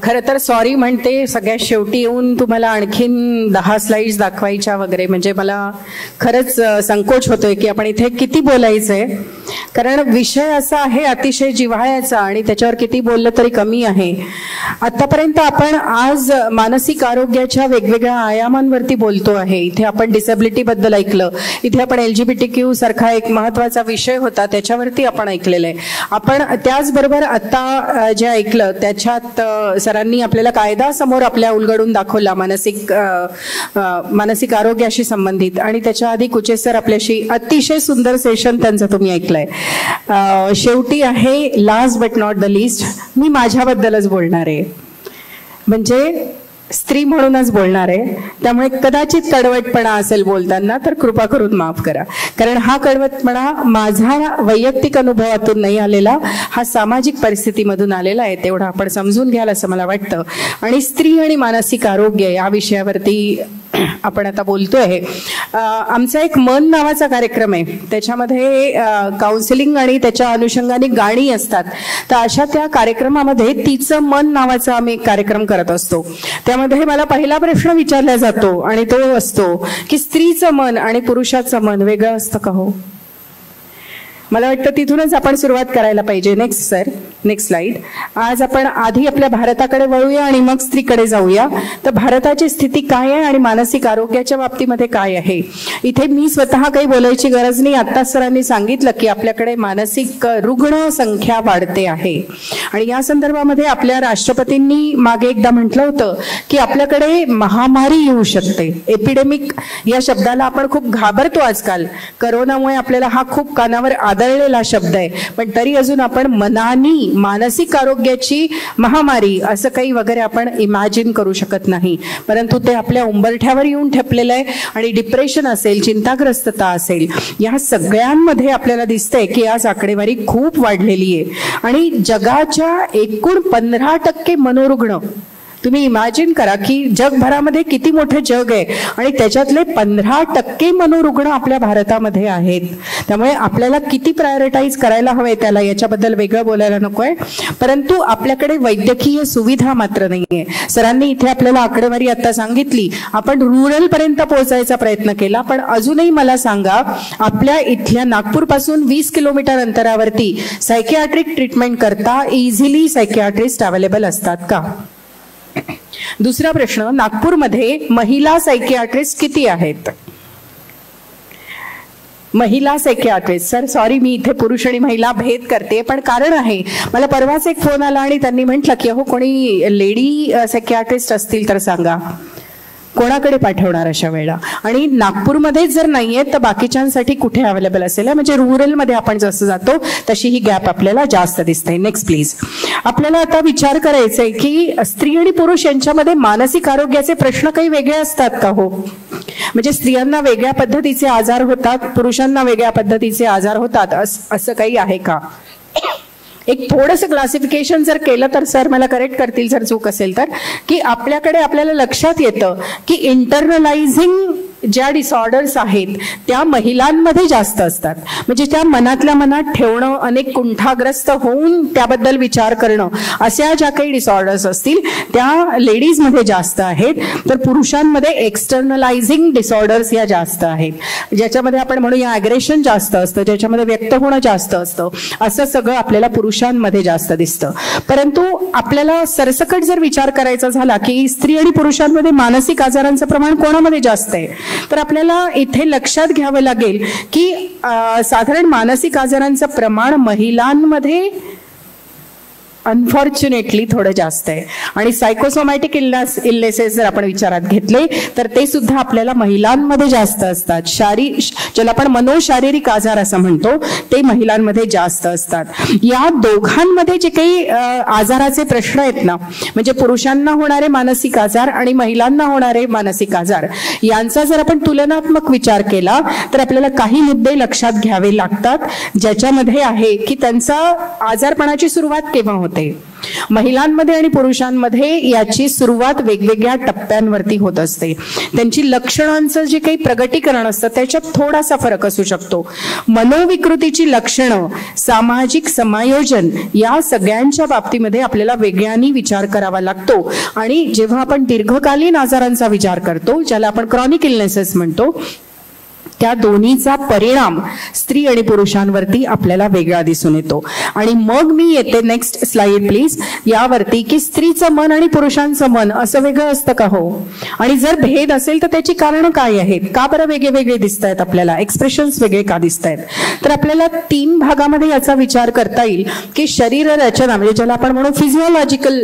खरं तर सॉरी म्हणते सगळ्यात शेवटी येऊन तुम्हाला आणखीन 10 स्लाइड्स दाखवायच्या वगैरे, म्हणजे मला खरंच संकोच होतोय की आपण इथे किती बोलायचंय, कारण विषय असा आहे अतिशय जिव्हाळ्याचा आणि त्याच्यावर किती बोललं तरी कमी आहे. आतापर्यंत आपण आज मानसिक आरोग्याच्या वेगवेगळ्या आयामांवरती बोलतो आहे. इथे आपण डिसेबिलिटी बद्दल ऐकलं, इथे आपण LGBTQ सारखा एक महत्वाचा विषय होता त्याच्यावरती आपण ऐकलेलं आहे. आपण त्याचबरोबर आता जे ऐकलं त्याच्यात सरांनी आपल्याला कायदा समोर आपल्या उलगडून दाखवला मानसिक आरोग्याशी संबंधित, आणि त्याच्या आधी कुचे सर आपल्याशी अतिशय सुंदर सेशन त्यांचं तुम्ही ऐकलंय. शेवटी आहे last but not the least, मी माझ्याबद्दलच बोलणार आहे, म्हणजे स्त्री म्हणूनच बोलणार आहे. त्यामुळे कदाचित कडवटपणा असेल बोलताना तर कृपा करून माफ करा, कारण हा कडवटपणा माझा वैयक्तिक अनुभवातून नाही आलेला, हा सामाजिक परिस्थितीमधून आलेला आहे, तेवढं आपण समजून घ्याल असं मला वाटतं. आणि स्त्री आणि मानसिक आरोग्य या विषयावरती आपण आता बोलतोय. आमचा एक मन नावाचा कार्यक्रम आहे, त्याच्यामध्ये काउन्सिलिंग आणि त्याच्या अनुषंगाने गाणी असतात. तर अशा त्या कार्यक्रमामध्ये तिचं मन नावाचा आम्ही एक कार्यक्रम करत असतो. त्यामध्ये मला पहिला प्रश्न विचारला जातो आणि तो असतो की स्त्रीचं मन आणि पुरुषाचं मन वेगळं असतं का हो? मला वाटतं तिथूनच आपण सुरुवात करायला पाहिजे. Next sir, next slide. आज आपण आधी आपल्या भारताकडे वळूया आणि मग स्त्रीकडे जाऊया. तर भारताची स्थिती काय आहे आणि मानसिक आरोग्याच्या बाबतीमध्ये काय आहे, इथे मी स्वतः काही बोलायची गरज नाही. आता सरांनी सांगितलं की आपल्याकडे मानसिक रुग्ण संख्या वाढते आहे, आणि या संदर्भामध्ये आपल्या राष्ट्रपतींनी मागे एकदा म्हटलं होतं की आपल्याकडे महामारी येऊ शकते. एपिडेमिक या शब्दाला आपण खूप घाबरतो आजकाल, करोनामुळे आपल्याला हा खूप कानावर आदळलेला शब्द आहे, पण तरी अजून आपण मनानी मानसिक आरोग्याची महामारी असं काही वगैरे आपण इमॅजिन करू शकत नाही. परंतु ते आपल्या उंबरठ्यावर येऊन ठेपलेलं आहे, आणि डिप्रेशन असेल, चिंताग्रस्तता असेल, या सगळ्यांमध्ये आपल्याला दिसतंय की आज आकडेवारी खूप वाढलेली आहे. आणि जगाच्या एकूण 15% मनोरुग्ण, तुम्ही इमॅजिन करा की जगभरामध्ये किती मोठं जग आहे आणि त्याच्यातले 15% मनोरुग्ण आपल्या भारतामध्ये आहेत. त्यामुळे आपल्याला किती प्रायोरिटाईज करायला हवंय त्याला, याच्याबद्दल वेगळं बोलायला नकोय. परंतु आपल्याकडे वैद्यकीय सुविधा मात्र नाहीये. सरांनी इथे आपल्याला आकडेवारी आता सांगितली, आपण रुरल पर्यंत पोहोचायचा प्रयत्न केला, पण अजूनही मला सांगा आपल्या इथल्या नागपूर पासून 20 किलोमीटर अंतरावरती सायकियाट्रिक ट्रीटमेंट करता इझिली सायकियाट्रिस्ट अवेलेबल असतात का? दुसरा प्रश्न, नागपूरमध्ये महिला सायकियाट्रिस्ट किती आहेत? महिला सायकियाट्रिस्ट, सर सॉरी मी इथे पुरुष आणि महिला भेद करते, पण कारण आहे. मला परवाच एक फोन आला आणि त्यांनी म्हटलं की अहो कोणी लेडी सायकियाट्रिस्ट असतील तर सांगा. कोणाकडे पाठवणार अशा वेळेला? आणि नागपूरमध्ये जर नाहीये तर बाकीच्यांसाठी कुठे अवेलेबल असेल? म्हणजे रुरलमध्ये आपण जसं जातो तशी ही गॅप आपल्याला जास्त दिसते. Next please. आपल्याला आता विचार करायचा आहे की स्त्री आणि पुरुष यांच्यामध्ये मानसिक आरोग्याचे प्रश्न काही वेगळे असतात का हो? म्हणजे स्त्रियांना वेगळ्या पद्धतीचे आजार होतात, पुरुषांना वेगळ्या पद्धतीचे आजार होतात, असं काही आहे का? एक थोडंसं क्लासिफिकेशन जर केलं तर सर मला करेक्ट करतील जर चूक असेल तर, की आपल्याकडे आपल्याला लक्षात येतं की इंटरनलायझिंग ज्या डिसऑर्डर्स आहेत त्या महिलांमध्ये जास्त असतात. म्हणजे त्या मनातल्या मनात ठेवणं, अनेक कुंठाग्रस्त होऊन त्याबद्दल विचार करणं, अशा ज्या काही डिसऑर्डर्स असतील त्या लेडीजमध्ये जास्त आहेत. तर पुरुषांमध्ये एक्सटर्नलायझिंग डिसऑर्डर्स या जास्त आहेत, ज्याच्यामध्ये आपण म्हणूया ॲग्रेशन जास्त असतं, ज्याच्यामध्ये व्यक्त होणं जास्त असतं. असं सगळं आपल्याला पुरुषांमध्ये जास्त दिसतं. परंतु आपल्याला सरसकट जर विचार करायचा झाला की स्त्री आणि पुरुषांमध्ये मानसिक आजारांचं प्रमाण कोणामध्ये जास्त आहे, तर आपल्याला इथे लक्षात घ्यावं लागेल की साधारण मानसिक आजारांचं प्रमाण महिलांमध्ये अनफॉर्च्युनेटली थोडं जास्त आहे. आणि सायकोसोमॅटिक इलनेसेस जर आपण विचारात घेतले तर ते सुद्धा आपल्याला महिलांमध्ये जास्त असतात. ज्याला आपण मनोशारीरिक आजार असं म्हणतो ते महिलांमध्ये जास्त असतात. या दोघांमध्ये जे काही आजाराचे प्रश्न आहेत ना, म्हणजे पुरुषांना होणारे मानसिक आजार आणि महिलांना होणारे मानसिक आजार, यांचा जर आपण तुलनात्मक विचार केला तर आपल्याला काही मुद्दे लक्षात घ्यावे लागतात, ज्याच्यामध्ये आहे की त्यांचा आजारपणाची सुरुवात केव्हा होते. महिलांमध्ये आणि पुरुषांमध्ये याची सुरुवात वेगवेगळ्या टप्प्यांवरती होत असते. त्यांची लक्षणांचं जे काही प्रगटीकरण असतं त्याच्यात थोडासा फरक असू शकतो. मनोविकृतीची लक्षणं, सामाजिक समायोजन या सगळ्यांच्या बाबतीमध्ये आपल्याला वेगळ्याने विचार करावा लागतो. आणि जेव्हा आपण दीर्घकालीन आजारांचा विचार करतो, ज्याला आपण क्रॉनिक इलनेसेस म्हणतो, त्या दोन्हीचा परिणाम स्त्री आणि पुरुषांवरती आपल्याला वेगळा दिसून येतो. आणि मग मी येते नेक्स्ट स्लाइड प्लीज यावरती, की स्त्रीचं मन आणि पुरुषांचं मन असं वेगळं असतं का हो, आणि जर भेद असेल तर त्याची कारणं काय आहेत, का बरं वेगळे वेगळे दिसत आहेत, आपल्याला एक्सप्रेशन्स वेगळे का दिसत आहेत. तर आपल्याला 3 भागामध्ये याचा विचार करता येईल, की शरीर रचना म्हणजे ज्याला आपण म्हणू फिजिओलॉजिकल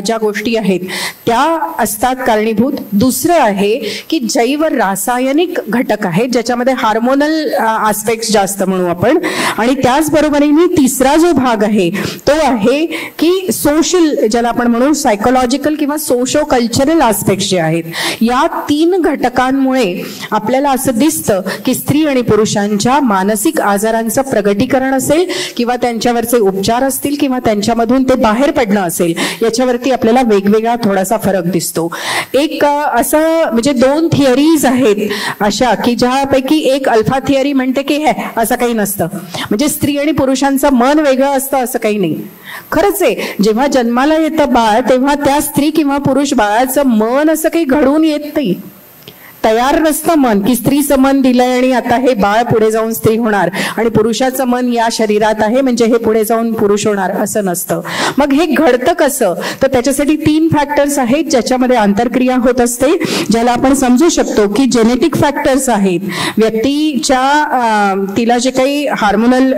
ज्या गोष्टी आहेत त्या असतात कारणीभूत. दुसरं आहे की जैव रासायनिक घटक आहेत ज्याच्यामध्ये हार्मोनल आस्पेक्ट जास्त म्हणू आपण. आणि त्याचबरोबरीने तिसरा जो भाग आहे तो आहे की सोशल, ज्याला आपण म्हणू सायकोलॉजिकल किंवा सोशो कल्चरल आस्पेक्ट जे आहेत. या 3 घटकांमुळे आपल्याला असं दिसतं की स्त्री आणि पुरुषांच्या मानसिक आजारांचं प्रगटीकरण असेल किंवा त्यांच्यावरचे उपचार असतील किंवा त्यांच्यामधून ते बाहेर पडणं असेल, याच्यावरती आपल्याला वेगवेगळा थोडासा फरक दिसतो. एक असं म्हणजे 2 थिअरीज आहेत अशा की ज्यापैकी एक अल्फा थिअरी म्हणते की हे असं काही नसतं, म्हणजे स्त्री आणि पुरुषांचं मन वेगळं असतं असं काही नाही. खरंच आहे, जेव्हा जन्माला येतं बाळ तेव्हा त्या स्त्री किंवा पुरुष बाळाचं मन असं काही घडून येत नाही, तयार नसतं मन की स्त्रीचं मन दिलंय आणि आता हे बाळ पुढे जाऊन स्त्री होणार आणि पुरुषाचं मन या शरीरात आहे म्हणजे हे पुढे जाऊन पुरुष होणार, असं नसतं. मग हे घडतं कसं, तर त्याच्यासाठी 3 फॅक्टर्स आहेत ज्याच्यामध्ये आंतरक्रिया होत असते, ज्याला आपण समजू शकतो की जेनेटिक फॅक्टर्स आहेत, व्यक्तीच्या तिला जे काही हार्मोनल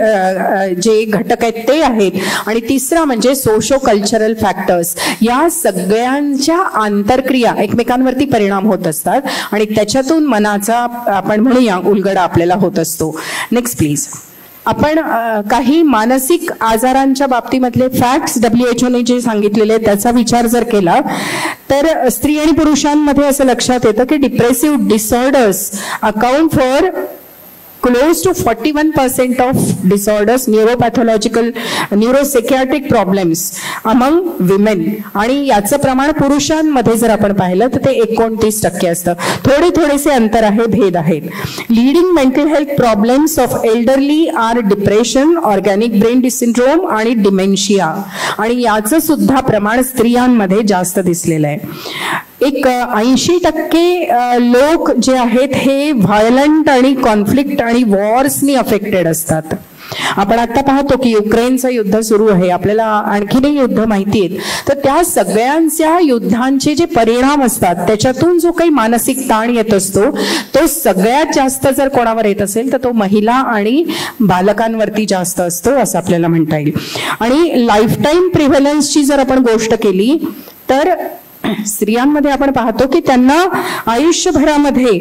जे घटक आहेत ते आहेत, आणि तिसरा म्हणजे सोशो कल्चरल फॅक्टर्स. या सगळ्यांच्या आंतरक्रिया एकमेकांवरती परिणाम होत असतात आणि त्याच्यातून मनाचा आपण म्हणूया उलगडा आपल्याला होत असतो. Next please. आपण काही मानसिक आजारांच्या बाबतीमधले फॅक्ट्स WHO ने जे सांगितलेले त्याचा विचार जर केला तर स्त्री आणि पुरुषांमध्ये असं लक्षात येतं की depressive disorders account for close to 41% of disorders, neuropathological, neuropsychiatric problems among women. आणि याचं प्रमाण पुरुषांमध्ये जर आपण पाहिलं तर ते 29% असतं. थोडेसे अंतर आहे, भेद आहेत. Leading mental health problems of elderly are depression, organic brain syndrome आणि डिमेन्शिया. आणि याचं सुद्धा प्रमाण स्त्रियांमध्ये जास्त दिसलेलं आहे. एक 80% लोक जे आहेत हे व्हायलंट आणि कॉन्फ्लिक्ट आणि वॉर्सनी अफेक्टेड असतात. आपण आता पाहतो की युक्रेनचं युद्ध सुरू आहे, आपल्याला आणखीनही युद्ध माहिती आहेत. तर त्या सगळ्यांच्या युद्धांचे जे परिणाम असतात त्याच्यातून जो काही मानसिक ताण येत असतो तो सगळ्यात जास्त जर कोणावर येत असेल तर तो महिला आणि बालकांवरती जास्त असतो असं आपल्याला म्हणता येईल. आणि लाईफटाईम प्रिव्हलन्सची जर आपण गोष्ट केली तर स्त्रियांमध्ये आपण पाहतो की त्यांना आयुष्यभरामध्ये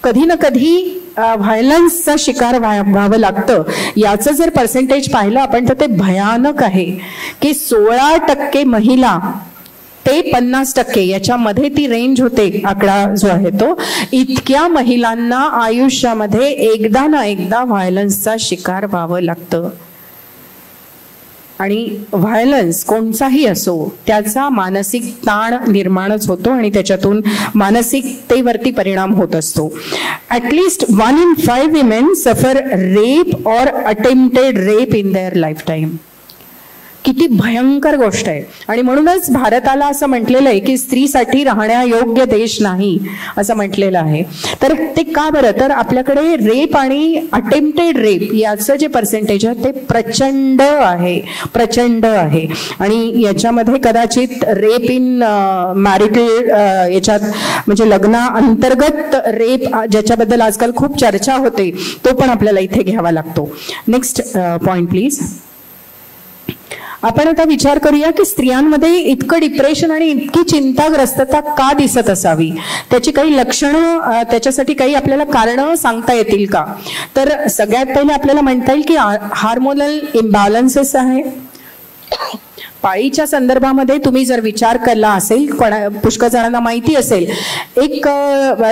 कधी ना कधी व्हायलन्सचा शिकार व्हावं लागतं. याचं जर पर्सेंटेज पाहिलं आपण तर ते भयानक आहे की 16% महिला ते 50% याच्यामध्ये ती रेंज होते, आकडा जो आहे तो. इतक्या महिलांना आयुष्यामध्ये एकदा ना एकदा व्हायलन्सचा शिकार व्हावं लागतं. आणि व्हायलन्स कोणताही असो त्याचा मानसिक ताण निर्माणच होतो आणि त्याच्यातून मानसिकतेवरती परिणाम होत असतो. At least 1 in 5 women suffer rape or attempted rape in their lifetime. किती भयंकर गोष्ट आहे. आणि म्हणूनच भारताला असं म्हटलेलं आहे की स्त्रीसाठी राहण्यायोग्य देश नाही असं म्हटलेलं आहे. तर ते का बरं, तर आपल्याकडे रेप आणि अटेम्प्टेड रेप याचं जे पर्सेंटेज आहे ते प्रचंड आहे. आणि याच्यामध्ये कदाचित रेप इन मॅरिटल याच्यात म्हणजे लग्ना अंतर्गत रेप ज्याच्याबद्दल आजकाल खूप चर्चा होते तो पण आपल्याला इथे घ्यावा लागतो. Next point please. आपण आता विचार करूया की स्त्रियांमध्ये इतकं डिप्रेशन आणि इतकी चिंताग्रस्तता का दिसत असावी, त्याची काही लक्षणं, त्याच्यासाठी काही आपल्याला कारणं सांगता येतील का. तर सगळ्यात पहिले आपल्याला म्हणता येईल की हार्मोनल इम्बॅलन्सेस आहे. पाळीच्या संदर्भामध्ये तुम्ही जर विचार केला असेल, पुष्कळ जणांना माहिती असेल, एक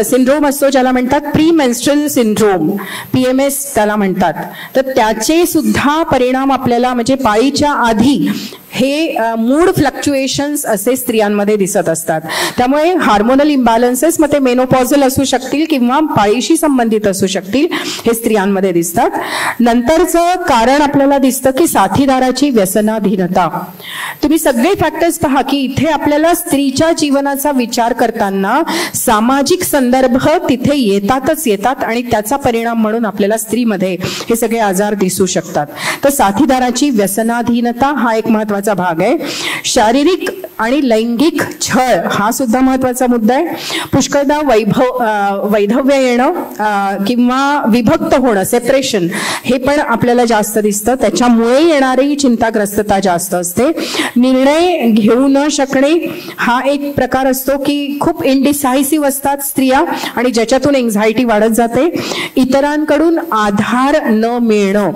सिंड्रोम असतो ज्याला म्हणतात प्री मेन्स्ट्रुअल सिंड्रोम, PMS त्याला म्हणतात. तर त्याचे सुद्धा परिणाम आपल्याला म्हणजे पाळीच्या आधी हे मूड फ्लक्च्युएशन्स असे स्त्रियांमध्ये दिसत असतात. त्यामुळे हार्मोनल इम्बॅलन्सेस मग ते मेनोपॉझल असू शकतील किंवा पाळीशी संबंधित असू शकतील, हे स्त्रियांमध्ये दिसतात. नंतरचं कारण आपल्याला दिसतं की साथीदाराची व्यसनाधीनता. तुम्ही सगळे फॅक्टर्स पहा की इथे आपल्याला स्त्रीच्या जीवनाचा विचार करताना सामाजिक संदर्भ तिथे येतातच येतात आणि त्याचा परिणाम म्हणून आपल्याला स्त्रीमध्ये हे सगळे आजार दिसू शकतात. तर साथीदाराची व्यसनाधीनता हा एक महत्वाचा भाग आहे. शारीरिक आणि लैंगिक छळ हा सुद्धा महत्वाचा मुद्दा आहे. पुष्कळदा वैधव्य येणं किंवा विभक्त होणं, सेपरेशन, हे पण आपल्याला जास्त दिसतं. त्याच्यामुळे येणारी चिंताग्रस्तता जास्त असते. निर्णय घेऊ न शकणे हा एक प्रकार असतो की खूप इनडिसायसिव्ह असतात स्त्रिया आणि ज्याच्यातून एन्झायटी वाढत जाते. इतरांकडून आधार न मिळणं,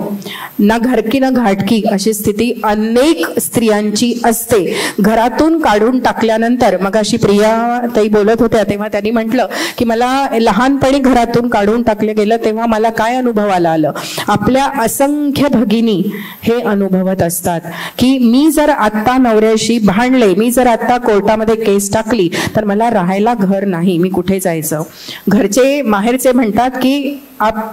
ना घरकी ना घाटकी अशी स्थिती अनेक स्त्रियांची असते. घरातून काढून टाकल्यानंतर, मग अशी प्रिया ताई बोलत होत्या तेव्हा त्यांनी म्हटलं की मला लहानपणी घरातून काढून टाकलं गेलं तेव्हा मला काय अनुभवाला आलं. आपल्या असंख्य भगिनी हे अनुभवत असतात की मी जर आता नवऱ्याशी भांडले, मी जर आता कोर्टामध्ये केस टाकली तर मला राहायला घर नाही, मी कुठे जायचं. घरचे माहेरचे म्हणतात की आप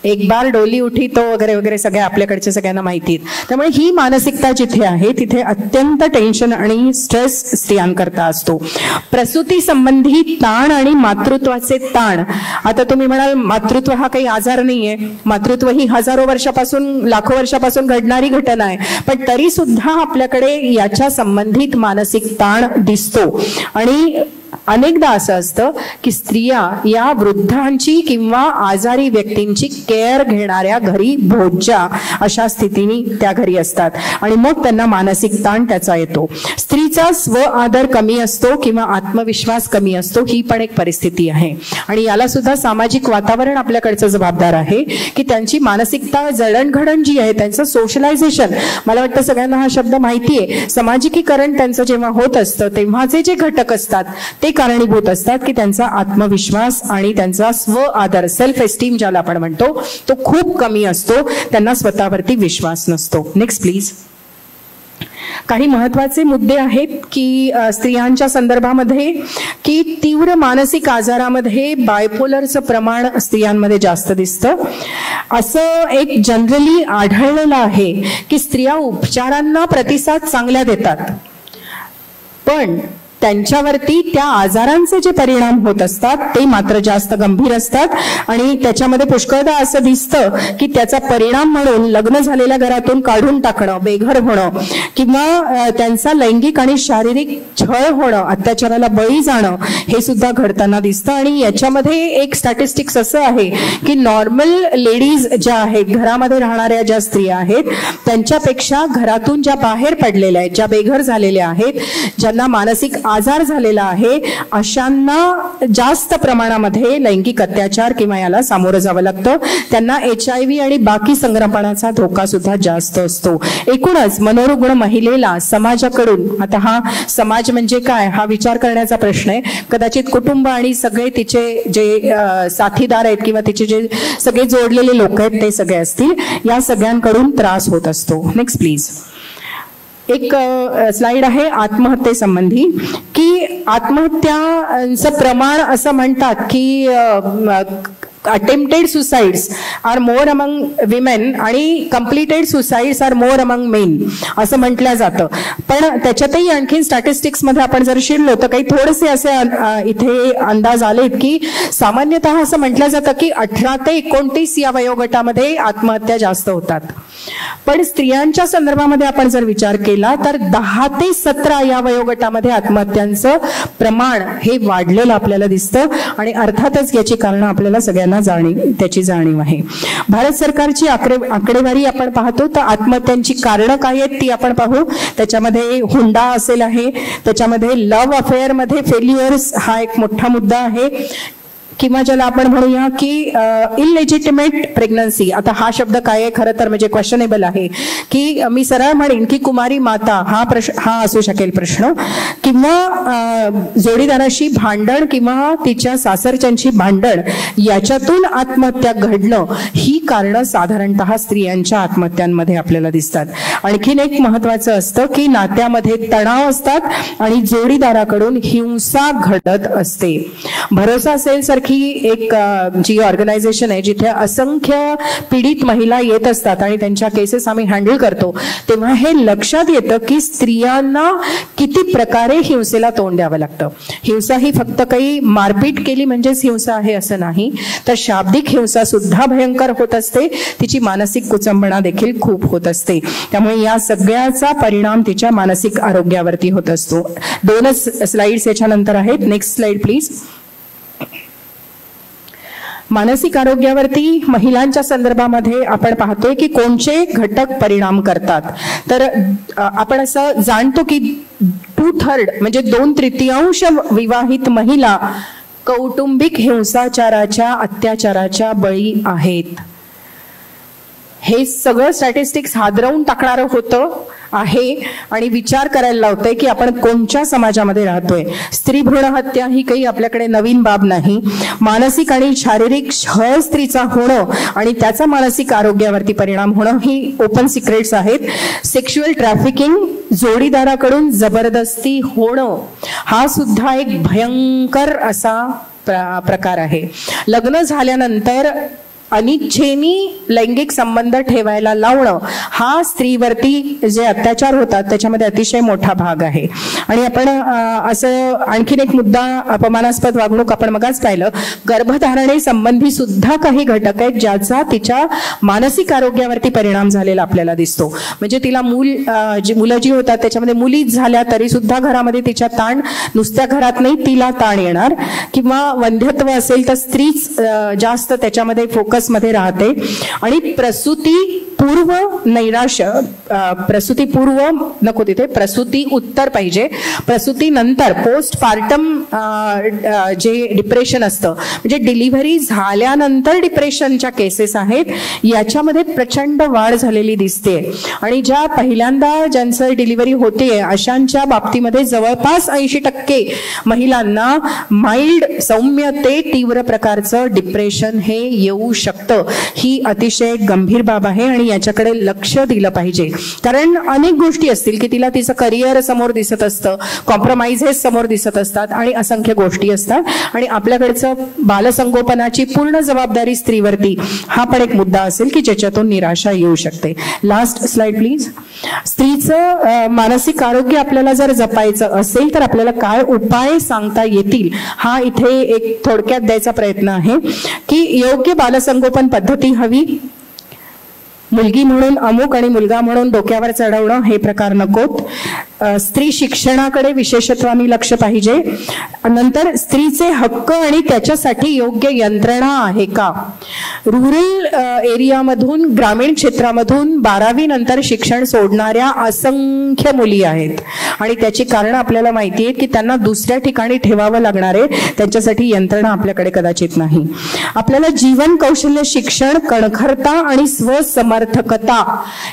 एक बार डोली उठी तो वगैरे वगैरे सगळे आपल्याकडचे सगळ्यांना माहिती. त्यामुळे ही मानसिकता जिथे आहे तिथे अत्यंत टेन्शन आणि स्ट्रेस स्त्रियांकरता असतो. प्रसूती संबंधी ताण आणि मातृत्वाचे ताण. आता तुम्ही म्हणाल मातृत्व हा काही आजार नाहीये, मातृत्व ही हजारो वर्षापासून, लाखो वर्षापासून घडणारी घटना आहे, पण तरी सुद्धा आपल्याकडे याच्या संबंधित मानसिक ताण दिसतो. आणि अनेकदा असं असतं की स्त्रिया या वृद्धांची किंवा आजारी व्यक्तींची केअर घेणाऱ्या घरी भोज्या अशा स्थितीने त्या घरी असतात आणि मग त्यांना मानसिक ताण त्याचा येतो. स्त्रीचा स्व आदर कमी असतो किंवा आत्मविश्वास कमी असतो, ही पण एक परिस्थिती आहे. आणि याला सुद्धा सामाजिक वातावरण आपल्याकडचं जबाबदार आहे की त्यांची मानसिकता जडणघडण जी आहे, त्यांचं सोशलायझेशन, मला वाटतं सगळ्यांना हा शब्द माहिती आहे, सामाजिकीकरण त्यांचं जेव्हा होत असतं तेव्हाचे जे घटक असतात ते कारणीभूत असतात की त्यांचा आत्मविश्वास आणि त्यांचा स्व आदर, सेल्फ एस्टीम ज्याला आपण म्हणतो, तो खूप कमी असतो. त्यांना स्वतःवरती विश्वास नसतो. Next please. काही महत्वाचे मुद्दे आहेत की स्त्रियांच्या संदर्भामध्ये की तीव्र मानसिक आजारामध्ये बायपोलरचं प्रमाण स्त्रियांमध्ये जास्त दिसतं. असं एक जनरली आढळलेलं आहे की स्त्रिया उपचारांना प्रतिसाद चांगल्या देतात, पण त्यांच्यावरती त्या आजारांचे जे परिणाम होत असतात ते मात्र जास्त गंभीर असतात. आणि त्याच्यामध्ये पुष्कळदा असं दिसतं की त्याचा परिणाम म्हणून लग्न झालेल्या घरातून काढून टाकणं, बेघर होणं किंवा त्यांचा लैंगिक आणि शारीरिक छळ होणं, अत्याचाराला बळी जाणं हे सुद्धा घडताना दिसतं. आणि याच्यामध्ये एक स्टॅटिस्टिक्स असं आहे की नॉर्मल लेडीज ज्या आहेत, घरामध्ये राहणाऱ्या ज्या स्त्रिया आहेत, त्यांच्यापेक्षा घरातून ज्या बाहेर पडलेल्या आहेत, ज्या बेघर झालेल्या आहेत, ज्यांना मानसिक आजार झालेला आहे, अशांना जास्त प्रमाणामध्ये लैंगिक अत्याचार किंवा याला सामोरं जावं लागतं. त्यांना HIV आणि बाकी संक्रमणाचा धोका सुद्धा जास्त असतो. एकूणच मनोरुग्ण महिलेला समाजाकडून, आता हा समाज म्हणजे काय हा विचार करण्याचा प्रश्न आहे. कदाचित कुटुंब आणि सगळे तिचे जे साथीदार आहेत किंवा तिचे जे सगळे जोडलेले लोक आहेत ते सगळे असतील, या सगळ्यांकडून त्रास होत असतो. Next please. एक स्लाइड आहे आत्महत्येसंबंधी की आत्महत्यांचं प्रमाण असं म्हणतात की attempted suicides are more among women आणि completed suicides are more among men असं म्हटलं जातं. पण त्याच्यातही आणखी स्टॅटिस्टिक्स मध्ये आपण जर शिरलो तर काही थोडेसे असे इथे अंदाज आलेत की सामान्यतः असं म्हटलं जातं की 18 ते 29 या वयोगटामध्ये आत्महत्या जास्त होतात. पण स्त्रियांच्या संदर्भामध्ये आपण जर विचार केला तर 10 ते 17 या वयोगटामध्ये आत्महत्यांचं प्रमाण हे वाढलेलं आपल्याला दिसतं. आणि अर्थातच याची कारणं आपल्याला सगळ्यांना त्याची जाणीव आहे. भारत सरकारची आकडेवारी आपण पाहतो तर आत्महत्यांची कारणं काय आहेत ती आपण पाहू. त्याच्यामध्ये हुंडा असेल आहे, त्याच्यामध्ये लव्ह अफेअर मध्ये फेल्युअर्स हा एक मोठा मुद्दा आहे, किंवा ज्याला आपण म्हणूया की इललेजिटिमेट प्रेग्नन्सी, आता हा शब्द काय आहे खरं तर म्हणजे क्वेश्चनेबल आहे, की मी सरळ म्हणेन की कुमारी माता हा असू शकेल प्रश्न, किंवा जोडीदाराशी भांडण किंवा तिच्या सासरच्यांची भांडण याच्यातून आत्महत्या घडणं, ही कारणं साधारणतः स्त्रियांच्या आत्महत्यांमध्ये आपल्याला दिसतात. आणखीन एक महत्वाचं असतं की नात्यामध्ये तणाव असतात आणि जोडीदाराकडून हिंसा घडत असते. भरोसा सेल सारखी एक जी ऑर्गनायझेशन आहे जिथे असंख्य पीडित महिला येत असतात आणि त्यांच्या केसेस आम्ही हँडल करतो, तेव्हा हे लक्षात येतं की स्त्रियांना किती प्रकारे हिंसेला तोंड द्यावं लागतं. हिंसा ही फक्त काही मारपीट केली म्हणजेच हिंसा आहे असं नाही, तर शाब्दिक हिंसा सुद्धा भयंकर होत असते, तिची मानसिक कुचंबणा देखील खूप होत असते. त्यामुळे या सगळ्याचा परिणाम तिच्या मानसिक आरोग्यावरती होत असतो. 2च स्लाइड्स याच्यानंतर आहेत. Next slide please. मानसिक आरोग्यावरती महिलांच्या संदर्भामध्ये आपण पाहतोय की कोणते घटक परिणाम करतात. तर आपण असं जाणतो की 2/3 म्हणजे 2/3 विवाहित महिला कौटुंबिक हिंसाचाराच्या अत्याचाराच्या बळी आहेत. हे सगळं स्टॅटिस्टिक्स हादरवून टाकणारं होतं आहे आणि विचार करायला लावतंय की आपण कोणत्या समाजामध्ये राहतोय. स्त्री भ्रूण हत्या ही काही आपल्याकडे नवीन बाब नाही. मानसिक आणि शारीरिक छळ स्त्रीचा होणं आणि त्याचा मानसिक आरोग्यावरती परिणाम होणं ही ओपन सिक्रेट्स आहेत. सेक्शुअल ट्रॅफिकिंग, जोडीदाराकडून जबरदस्ती होणं, हा सुद्धा एक भयंकर असा प्रकार आहे. लग्न झाल्यानंतर अनिच्छेनी लैंगिक संबंध ठेवायला लावणं, हा स्त्रीवरती जे अत्याचार होतात त्याच्यामध्ये अतिशय मोठा भाग आहे. आणि आपण असं आणखीन एक मुद्दा, अपमानास्पद वागणूक आपण मगाच पाहिलं. गर्भधारणे संबंधी सुद्धा काही घटक आहेत ज्याचा तिच्या मानसिक आरोग्यावरती परिणाम झालेला आपल्याला दिसतो. म्हणजे तिला मुलं जी होतात त्याच्यामध्ये मुलीच झाल्या तरी सुद्धा घरामध्ये तिच्या ताण, नुसत्या घरात नाही तिला ताण येणार, किंवा वंध्यत्व असेल तर स्त्रीच जास्त त्याच्यामध्ये फोकस मध्ये राहते. आणि प्रसूती पूर्व नैराश्य, प्रसूती पूर्व नको तिथे प्रसूती उत्तर पाहिजे, प्रसूती नंतर पोस्ट पार्टम जे डिप्रेशन असतं, म्हणजे डिलिव्हरी झाल्यानंतर डिप्रेशनच्या केसेस आहेत, याच्यामध्ये प्रचंड वाढ झालेली दिसते. आणि ज्या पहिल्यांदा ज्यांचं डिलिव्हरी होते अशांच्या बाबतीमध्ये जवळपास 80% महिलांना माइल्ड, सौम्य ते तीव्र प्रकारचं डिप्रेशन हे येऊ शकतं. ही अतिशय गंभीर बाब आहे आणि याच्याकडे लक्ष दिलं पाहिजे. कारण अनेक गोष्टी असतील की तिला तिचं करिअर समोर दिसत असतं, कॉम्प्रोमाइजेस समोर दिसत असतात आणि असंख्य गोष्टी असतात, आणि आपल्याकडचं बालसंगोपनाची पूर्ण जबाबदारी स्त्रीवरती, हा पण एक मुद्दा असेल की ज्याच्यातून निराशा येऊ शकते. Last slide please. स्त्रीचं मानसिक आरोग्य आपल्याला जर जपायचं असेल तर आपल्याला काय उपाय सांगता येतील, हा इथे एक थोडक्यात द्यायचा प्रयत्न आहे. की योग्य बालसंगोपन पद्धती हवी. मुलगी म्हणून अमुक आणि मुलगा म्हणून डोक्यावर चढवणं हे प्रकार नकोत. स्त्री शिक्षणाकडे विशेषत्वाने लक्ष पाहिजे. नंतर स्त्रीचे हक्क आणि त्याच्यासाठी योग्य यंत्रणा आहे का. रुरल एरियामधून, ग्रामीण क्षेत्रामधून 12वी नंतर शिक्षण सोडणाऱ्या असंख्य मुली आहेत आणि त्याची कारण आपल्याला माहिती आहे की त्यांना दुसऱ्या ठिकाणी ठेवावं लागणार आहे, त्यांच्यासाठी यंत्रणा आपल्याकडे कदाचित नाही. आपल्याला जीवन कौशल्य शिक्षण, कणखरता आणि स्वसमर्थकता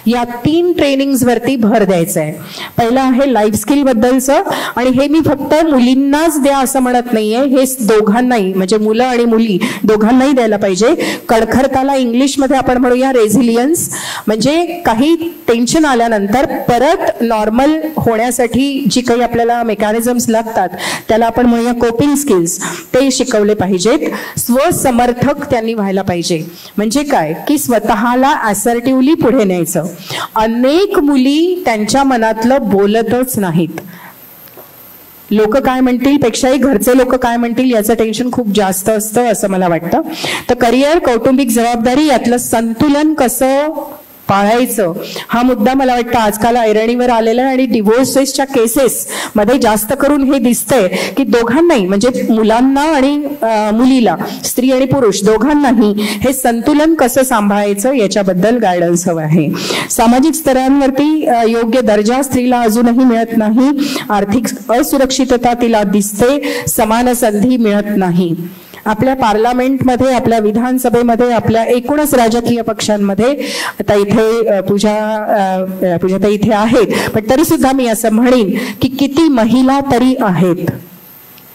या 3 ट्रेनिंग्स वरती भर द्यायचा आहे. पहिला आहे लाईफ स्किल बद्दलचं, आणि हे मी फक्त मुलींनाच द्या असं म्हणत नाहीये, हे दोघांनाही, म्हणजे मुलं आणि मुली दोघांनाही द्यायला पाहिजे. कणखरताला इंग्लिशमध्ये आपण म्हणूया रेझिलियन्स, म्हणजे काही टेन्शन आल्यानंतर परत नॉर्मल होण्यासाठी जी काही आपल्याला मेकॅनिझम्स लागतात त्याला आपण म्हणूया कोपिंग स्किल्स, ते शिकवले पाहिजेत. स्वसमर्थक त्यांनी व्हायला पाहिजे. म्हणजे काय की स्वतःला असर्टिव्हली पुढे न्यायचं. अनेक मुली त्यांच्या मनातलं बोलतच नाहीत. लोक काय म्हणतील पेक्षाही घरचे लोक काय म्हणतील याचं टेन्शन खूप जास्त असतं असं मला वाटतं. तर करिअर, कौटुंबिक जबाबदारी यातलं संतुलन कसं पाळायचं, हा मुद्दा मला वाटतं आजकाल ऐरणीवर आलेला आहे. आणि डिव्होर्सेसच्या केसेस मध्ये जास्त करून हे दिसतंय की दोघांनाही, म्हणजे मुलांना आणि मुलीला, स्त्री आणि पुरुष दोघांनाही हे संतुलन कसं सांभाळायचं याच्याबद्दल गायडन्स हवं आहे. सामाजिक स्तरांवरती योग्य दर्जा स्त्रीला अजूनही मिळत नाही. आर्थिक असुरक्षितता तिला दिसते. समान संधी मिळत नाही. आपल्या पार्लमेंटमध्ये, आपल्या विधानसभेमध्ये, आपल्या एकूणच राजकीय पक्षांमध्ये, आता इथे पूजाताई इथे आहेत, पण तरी सुद्धा मी असं म्हणेन की किती महिला तरी आहेत,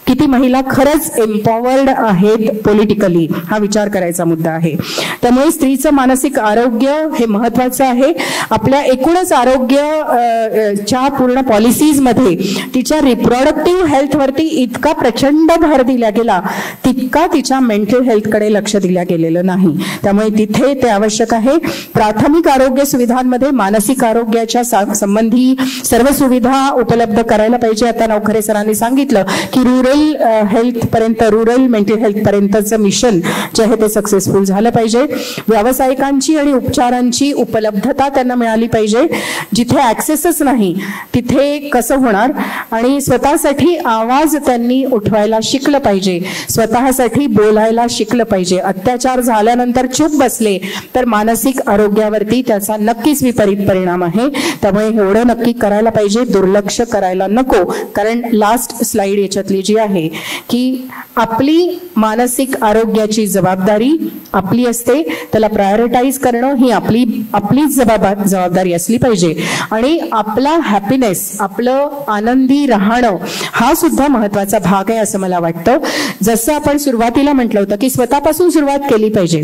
किती महिला खरंच एम्पॉवर्ड आहेत पॉलिटिकली, हा विचार करायचा मुद्दा आहे. त्यामुळे स्त्रीचं मानसिक आरोग्य हे महत्वाचं आहे. आपल्या एकूणच आरोग्याच्या पूर्ण पॉलिसीजमध्ये तिच्या रिप्रोडक्टिव्ह हेल्थवरती इतका प्रचंड भर दिला गेला तितका तिच्या मेंटल हेल्थकडे लक्ष दिल्या गेलेलं नाही. त्यामुळे तिथे ते आवश्यक आहे. प्राथमिक आरोग्य सुविधांमध्ये मानसिक आरोग्याच्या संबंधी सर्व सुविधा उपलब्ध करायला पाहिजे. आता नवखरे सरांनी सांगितलं की रूरल हेल्थ पर्यंत, रूरल मेंटल हेल्थ पर्यंतचं मिशन जे आहे ते सक्सेसफुल झालं पाहिजे. व्यावसायिकांची आणि उपचारांची उपलब्धता त्यांना मिळाली पाहिजे. जिथे ऍक्सेसच नाही तिथे कसं होणार. आणि स्वतःसाठी आवाज त्यांनी उठवायला शिकलं पाहिजे, स्वतःसाठी बोलायला शिकलं पाहिजे. अत्याचार झाल्यानंतर चूप बसले तर मानसिक आरोग्यावरती त्याचा नक्कीच विपरीत परिणाम आहे. त्यामुळे एवढं नक्की करायला पाहिजे, दुर्लक्ष करायला नको. कारण लास्ट स्लाइड याच्यातली जी आहे की आपली मानसिक आरोग्याची जबाबदारी आपली असते, त्याला प्रायोरिटाईज करणं ही आपलीच जबाबदारी असली पाहिजे. आणि आपला हॅपीनेस, आपलं आनंदी राहणं हा सुद्धा महत्वाचा भाग आहे असं मला वाटतं. जसं आपण सुरुवातीला म्हटलं होतं की स्वतःपासून सुरुवात केली पाहिजे.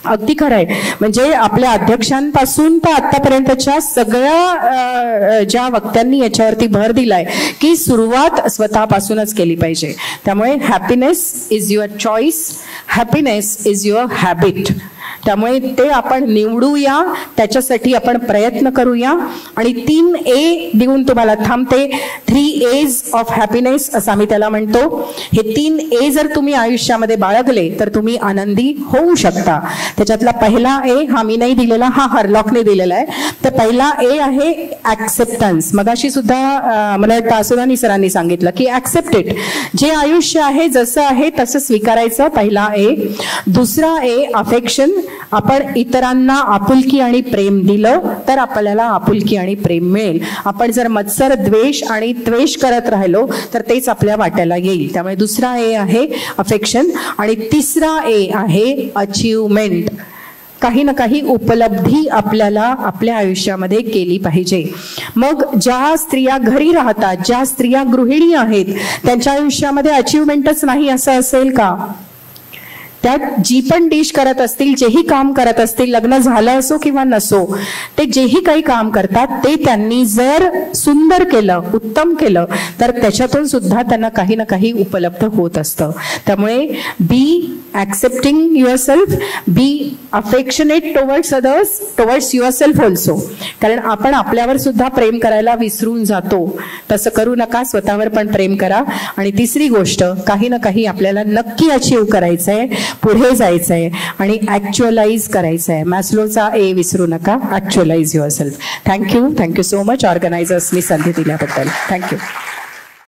अगदी खरं आहे. म्हणजे आपल्या अध्यक्षांपासून तर आतापर्यंतच्या सगळ्या ज्या वक्त्यांनी याच्यावरती भर दिलाय की सुरुवात स्वतःपासूनच केली पाहिजे. त्यामुळे happiness is your choice, happiness is your habit. त्यामुळे ते आपण निवडूया, त्याच्यासाठी आपण प्रयत्न करूया. आणि 3A देऊन तुम्हाला थांबते. 3 A's ऑफ हॅपीनेस असं आम्ही त्याला म्हणतो. हे 3A जर तुम्ही आयुष्यामध्ये बाळगले तर तुम्ही आनंदी होऊ शकता. त्याच्यातला पहिला A हा मी नाही दिलेला, हा हरलॉकने दिलेला आहे. तर पहिला A आहे ऍक्सेप्टन्स. मगाशी सुद्धा मला वाटतं असुरानी सरांनी सांगितलं की ऍक्सेप्ट इट. जे आयुष्य आहे जसं आहे तसं स्वीकारायचं, पहिला A. दुसरा A अफेक्शन. आपण इतरांना आपुलकी आणि प्रेम दिलं तर आपल्याला आपुलकी आणि प्रेम मिळेल. आपण जर मत्सर द्वेष आणि त्वेष करत राहिलो तर तेच आपल्या वाट्याला येईल. त्यामुळे दुसरा A आहे अफेक्शन. आणि तिसरा A आहे अचीवमेंट. काही ना काही उपलब्धी आपल्याला आपल्या आयुष्यामध्ये केली पाहिजे. मग ज्या स्त्रिया घरी राहतात, ज्या स्त्रिया गृहिणी आहेत, त्यांच्या आयुष्यामध्ये अचीवमेंटच नाही असं असेल का? त्यात जी पण डिश करत असतील, जेही काम करत असतील, लग्न झालं असो किंवा नसो, ते जेही काही काम करतात ते त्यांनी जर सुंदर केलं, उत्तम केलं तर त्याच्यातून सुद्धा त्यांना काही ना काही उपलब्ध होत असतं. त्यामुळे be accepting yourself, be affectionate towards others, towards yourself also. कारण आपण आपल्यावर सुद्धा प्रेम करायला विसरून जातो. तसं करू नका, स्वतःवर पण प्रेम करा. आणि तिसरी गोष्ट, काही ना काही आपल्याला नक्की अचीव्ह करायचंय, पुढे जायचंय आणि ऍक्च्युअलाइज करायचंय. मॅस्लोचा A विसरू नका, ऍक्च्युअलाइज युअरसेल्फ. थँक्यू सो मच ऑर्गनायझर्सनी संधी दिल्याबद्दल. थँक्यू.